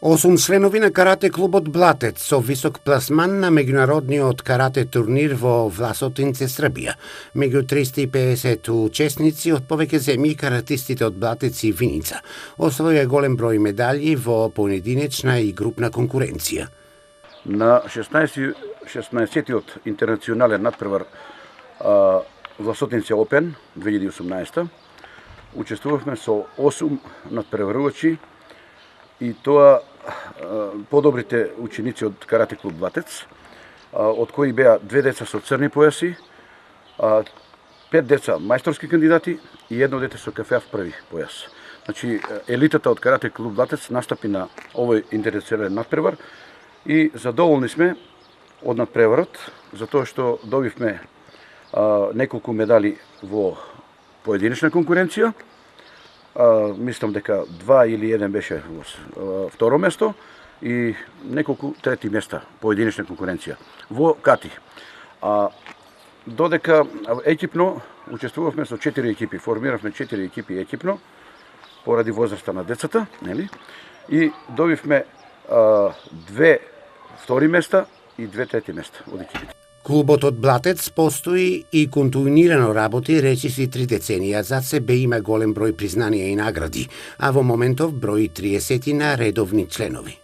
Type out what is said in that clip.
8 членови на карате клубот Блатец со висок пласман на меѓународниот карате турнир во Власотинце, Србија. Меѓу 350 учесници од повеќе земји каратистите од Блатец и Виница освоја голем број медали во поединечна и групна конкуренција. На 16-тиот интернационален надпревар Власотинце Опен 2018 учествувавме со 8 надпреварувачи и тоа подобрите ученици од карате клуб Блатец, од кои беа 2 деца со црни појаси, 5 деца мајсторски кандидати и едно дете со кафеав први појас. Значи, елитата од карате клуб Блатец настапи на овој интернационален надпревар и задоволни сме од надпреварот, затоа што добивме неколку медали во поединечна конкуренција. Мислам дека 2 или 1 беше во второ место и неколку трети места поединечна конкуренција во кати. Додека екипно учествувавме со 4 екипи, формиравме 4 екипи екипно поради возраста на децата, нели? И добивме 2 втори места и 2 трети места од екипите. Клубот од Блатец постои и континуирано работи речиси 3 деценија, зад себе има голем број признанија и награди, а во моментов брои 30 редовни членови.